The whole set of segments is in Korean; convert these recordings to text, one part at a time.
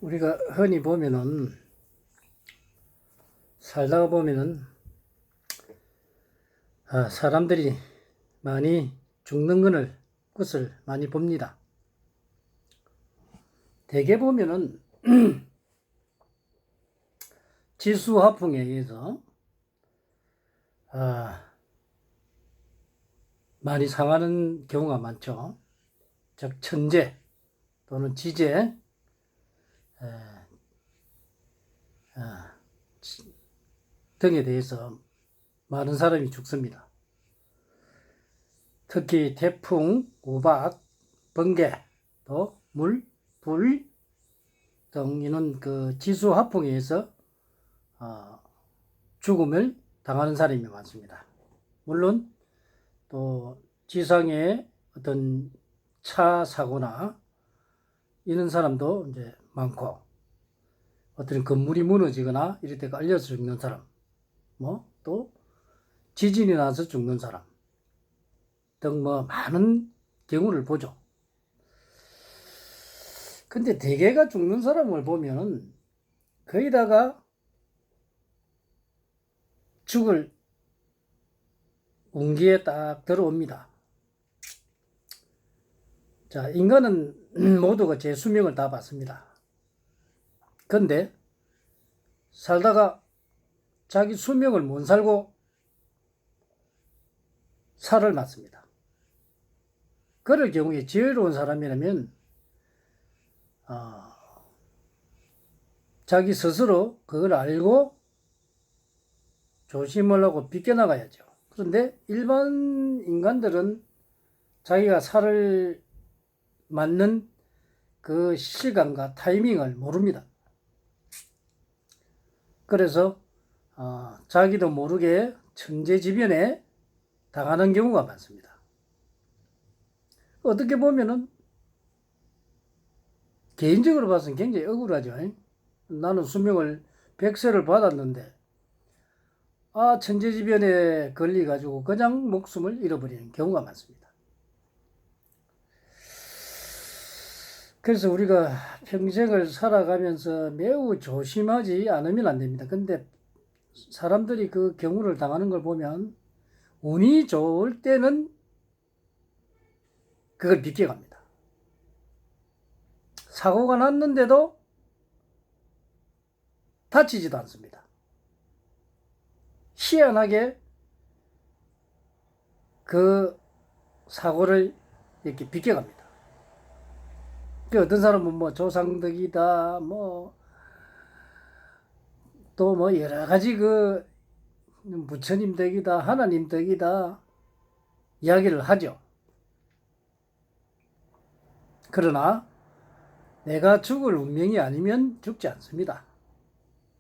우리가 흔히 보면은 살다가 보면은 사람들이 많이 죽는 것을 많이 봅니다. 대개 보면은 지수화풍에 의해서 많이 상하는 경우가 많죠. 즉 천재 또는 지재 등에 대해서 많은 사람이 죽습니다. 특히 태풍, 우박, 번개, 또 물, 불 등 이런 그 지수화풍에 의해서 죽음을 당하는 사람이 많습니다. 물론 또 지상에 어떤 차 사고나 이런 사람도 이제 많고, 어떤 건물이 무너지거나 이럴 때 깔려서 죽는 사람, 또 지진이 나서 죽는 사람 등 많은 경우를 보죠. 근데 대개가 죽는 사람을 보면은 거의 다가 죽을 운기에 딱 들어옵니다. 자, 인간은 모두가 제 수명을 다 받습니다. 근데 살다가 자기 수명을 못 살고 살을 맞습니다. 그럴 경우에 지혜로운 사람이라면 자기 스스로 그걸 알고 조심을 하고 비껴나가야죠. 그런데 일반 인간들은 자기가 살을 맞는 그 시간과 타이밍을 모릅니다. 그래서 자기도 모르게 천재지변에 당하는 경우가 많습니다. 어떻게 보면은 개인적으로 봐서는 굉장히 억울하죠. 나는 수명을 100세를 받았는데 천재지변에 걸려가지고 그냥 목숨을 잃어버리는 경우가 많습니다. 그래서 우리가 평생을 살아가면서 매우 조심하지 않으면 안 됩니다. 근데 사람들이 그 경우를 당하는 걸 보면 운이 좋을 때는 그걸 비껴갑니다. 사고가 났는데도 다치지도 않습니다. 희한하게 그 사고를 이렇게 비껴갑니다. 어떤 사람은 조상덕이다, 또 여러 가지 부처님 덕이다, 하나님 덕이다 이야기를 하죠. 그러나 내가 죽을 운명이 아니면 죽지 않습니다.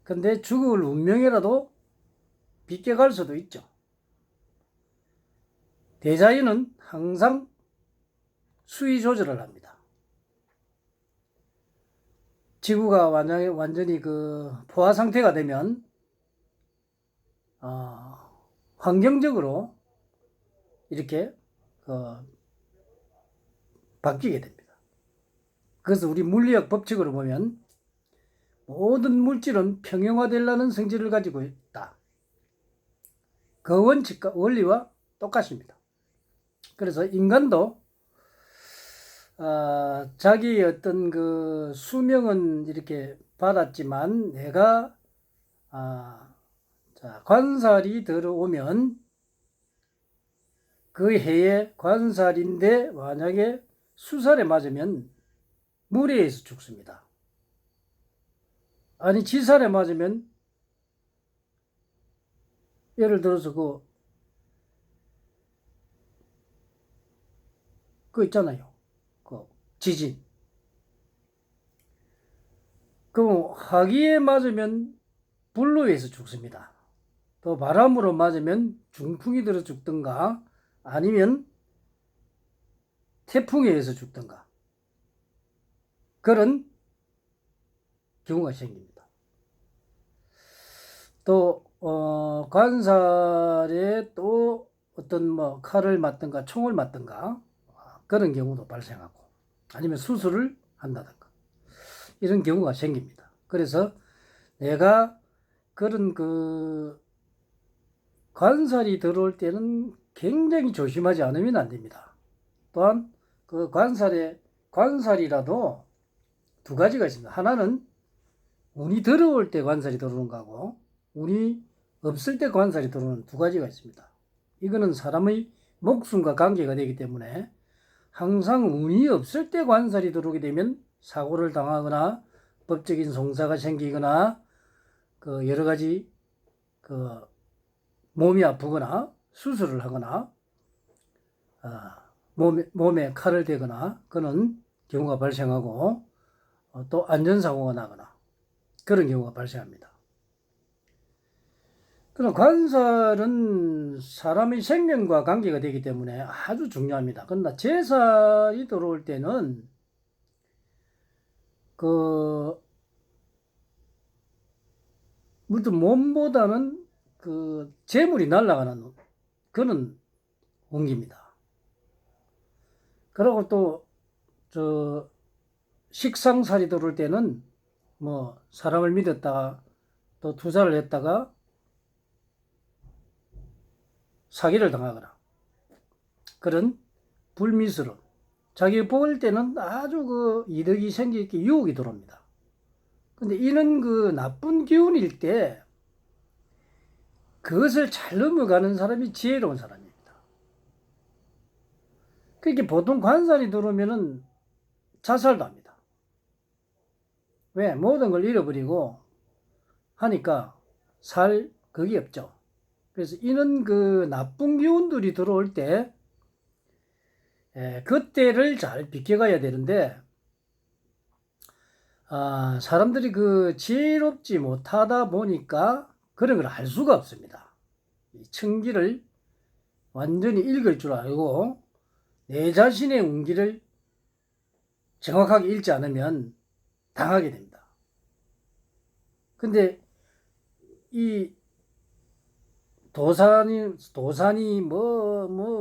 근데 죽을 운명이라도 비껴갈 수도 있죠. 대자연은 항상 수위 조절을 합니다. 지구가 완전히 포화 상태가 되면 환경적으로 이렇게 바뀌게 됩니다. 그래서 우리 물리학 법칙으로 보면 모든 물질은 평형화되려는 성질을 가지고 있다. 그 원칙과 원리와 똑같습니다. 그래서 인간도 자기 어떤 수명은 이렇게 받았지만 내가 관살이 들어오면 그 해에 관살인데 만약에 수살에 맞으면 물에 의해서 죽습니다. 아니 지살에 맞으면 예를 들어서 그 있잖아요. 지진. 그럼 화기에 맞으면 불로 의해서 죽습니다. 또 바람으로 맞으면 중풍이 들어 죽든가 아니면 태풍에 의해서 죽든가 그런 경우가 생깁니다. 또 관살에 또 어떤 칼을 맞든가 총을 맞든가 그런 경우도 발생하고 아니면 수술을 한다든가 이런 경우가 생깁니다. 그래서 내가 그런 관살이 들어올 때는 굉장히 조심하지 않으면 안 됩니다. 또한 그 관살이라도 두 가지가 있습니다. 하나는 운이 들어올 때 관살이 들어오는 거고, 운이 없을 때 관살이 들어오는 두 가지가 있습니다. 이거는 사람의 목숨과 관계가 되기 때문에 항상 운이 없을 때 관살이 들어오게 되면 사고를 당하거나 법적인 송사가 생기거나 여러 가지 몸이 아프거나 수술을 하거나 몸에 칼을 대거나 그런 경우가 발생하고 또 안전사고가 나거나 그런 경우가 발생합니다. 그럼 관살은 사람의 생명과 관계가 되기 때문에 아주 중요합니다. 그러나 재살이 들어올 때는 무슨 몸보다는 재물이 날아가는 그런 운기입니다. 그리고 또 식상살이 들어올 때는 뭐 사람을 믿었다가 또 투자를 했다가 사기를 당하거나 그런 불미스러운 자기가 볼 때는 아주 이득이 생기게 유혹이 들어옵니다. 근데 이는 나쁜 기운일 때 그것을 잘 넘어가는 사람이 지혜로운 사람입니다. 그렇게 보통 관살이 들어오면은 자살도 합니다. 왜? 모든 걸 잃어버리고 하니까 살 그게 없죠. 그래서 이는 나쁜 기운들이 들어올 때 그때를 잘 비껴가야 되는데 사람들이 지혜롭지 못하다 보니까 그런 걸 알 수가 없습니다. 천기를 완전히 읽을 줄 알고 내 자신의 운기를 정확하게 읽지 않으면 당하게 됩니다. 근데 이 도산이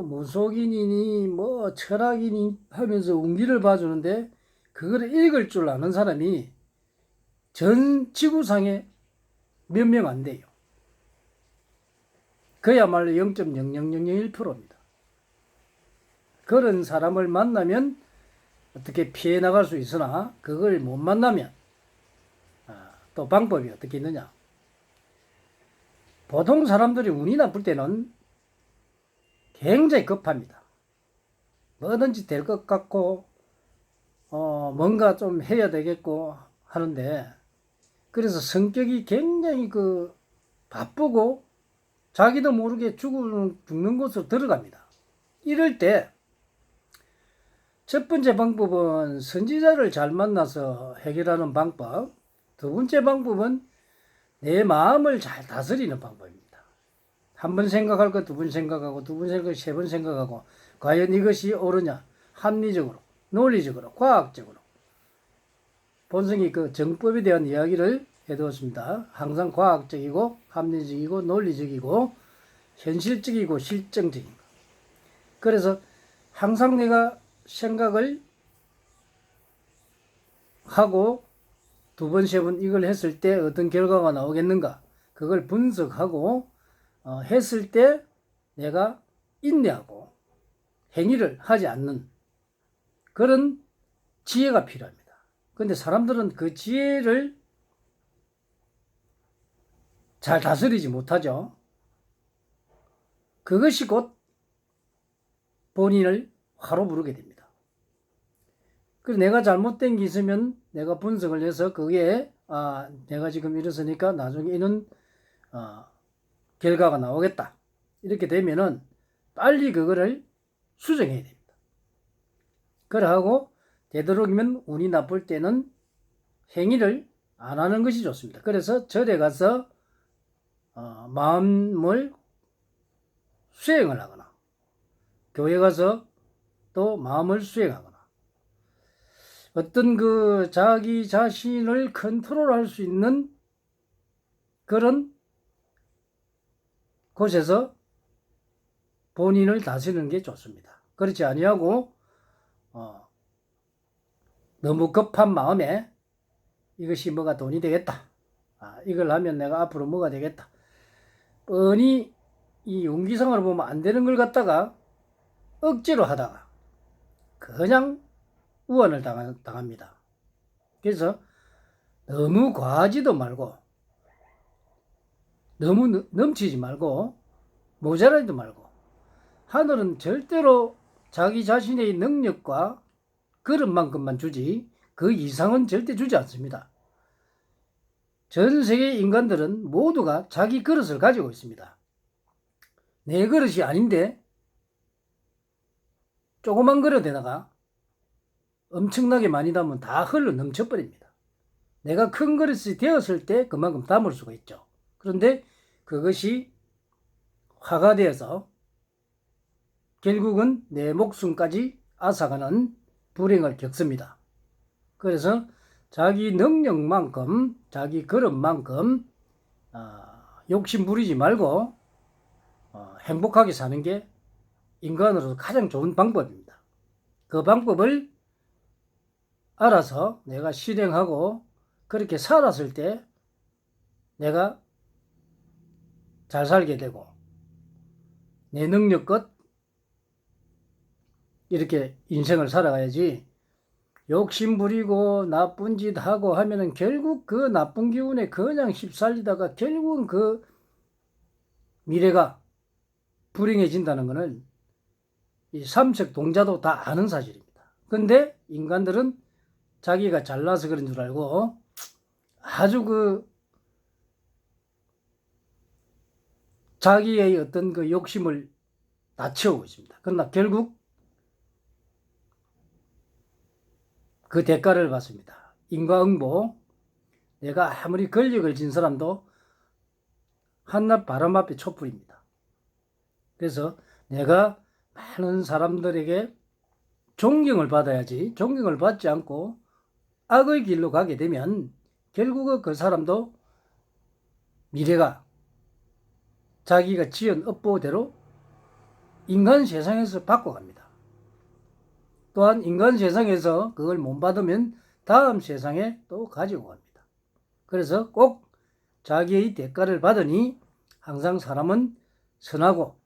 무속인이니 철학이니 하면서 운기를 봐주는데 그걸 읽을 줄 아는 사람이 전 지구상에 몇 명 안 돼요. 그야말로 0.00001%입니다. 그런 사람을 만나면 어떻게 피해 나갈 수 있으나 그걸 못 만나면 또 방법이 어떻게 있느냐. 보통 사람들이 운이 나쁠 때는 굉장히 급합니다. 뭐든지 될 것 같고 뭔가 좀 해야 되겠고 하는데 그래서 성격이 굉장히 바쁘고 자기도 모르게 죽는 곳으로 들어갑니다. 이럴 때 첫 번째 방법은 선지자를 잘 만나서 해결하는 방법, 두 번째 방법은 내 마음을 잘 다스리는 방법입니다. 한 번 생각할 거 두 번 생각하고 두 번 생각 세 번 생각하고 과연 이것이 옳으냐 합리적으로 논리적으로 과학적으로 본성이 정법에 대한 이야기를 해두었습니다. 항상 과학적이고 합리적이고 논리적이고 현실적이고 실정적인 것. 그래서 항상 내가 생각을 하고 두 번, 세 번 이걸 했을 때 어떤 결과가 나오겠는가 그걸 분석하고 했을 때 내가 인내하고 행위를 하지 않는 그런 지혜가 필요합니다. 그런데 사람들은 그 지혜를 잘 다스리지 못하죠. 그것이 곧 본인을 화로 부르게 됩니다. 그래서 내가 잘못된 게 있으면 내가 분석을 해서 그게 내가 지금 이랬으니까 나중에 이런 결과가 나오겠다. 이렇게 되면은 빨리 그거를 수정해야 됩니다. 그러하고 되도록이면 운이 나쁠 때는 행위를 안 하는 것이 좋습니다. 그래서 절에 가서 마음을 수행을 하거나 교회 가서 또 마음을 수행하거나 어떤 자기 자신을 컨트롤할 수 있는 그런 곳에서 본인을 다스리는 게 좋습니다. 그렇지 아니하고 너무 급한 마음에 이것이 뭐가 돈이 되겠다. 이걸 하면 내가 앞으로 뭐가 되겠다. 뻔히 이 용기상으로 보면 안 되는 걸 갖다가 억지로 하다가 그냥 우한을 당합니다. 그래서 너무 과하지도 말고 너무 넘치지 말고 모자라지도 말고, 하늘은 절대로 자기 자신의 능력과 그릇만큼만 주지 그 이상은 절대 주지 않습니다. 전 세계 인간들은 모두가 자기 그릇을 가지고 있습니다. 내 그릇이 아닌데 조그만 그릇에다가 엄청나게 많이 담으면 다 흘러 넘쳐버립니다. 내가 큰 그릇이 되었을 때 그만큼 담을 수가 있죠. 그런데 그것이 화가 되어서 결국은 내 목숨까지 앗아가는 불행을 겪습니다. 그래서 자기 능력만큼, 자기 그릇만큼 욕심 부리지 말고 행복하게 사는 게 인간으로서 가장 좋은 방법입니다. 그 방법을 알아서 내가 실행하고 그렇게 살았을 때 내가 잘 살게 되고 내 능력껏 이렇게 인생을 살아가야지, 욕심 부리고 나쁜 짓 하고 하면은 결국 그 나쁜 기운에 그냥 휩쓸리다가 결국은 그 미래가 불행해진다는 것은 이 삼척 동자도 다 아는 사실입니다. 근데 인간들은 자기가 잘나서 그런 줄 알고 아주 그 자기의 어떤 그 욕심을 다 채우고 있습니다. 그러나 결국 그 대가를 받습니다. 인과응보. 내가 아무리 권력을 진 사람도 한낱 바람 앞에 촛불입니다. 그래서 내가 많은 사람들에게 존경을 받아야지, 존경을 받지 않고 악의 길로 가게 되면 결국은 그 사람도 미래가 자기가 지은 업보대로 인간 세상에서 바꿔갑니다. 또한 인간 세상에서 그걸 못 받으면 다음 세상에 또 가지고 갑니다. 그래서 꼭 자기의 대가를 받으니 항상 사람은 선하고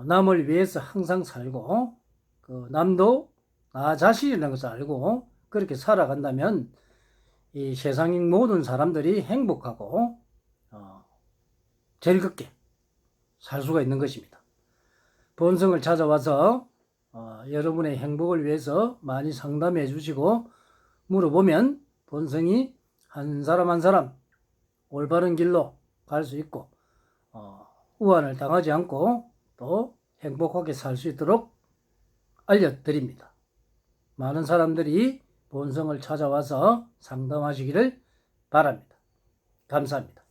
남을 위해서 항상 살고 그 남도 나 자신이라는 것을 알고 그렇게 살아간다면 이 세상의 모든 사람들이 행복하고 즐겁게 살 수가 있는 것입니다. 본성을 찾아와서 여러분의 행복을 위해서 많이 상담해 주시고 물어보면 본성이 한 사람 한 사람 올바른 길로 갈 수 있고 우한을 당하지 않고 또 행복하게 살 수 있도록 알려드립니다. 많은 사람들이 본성을 찾아와서 상담하시기를 바랍니다. 감사합니다.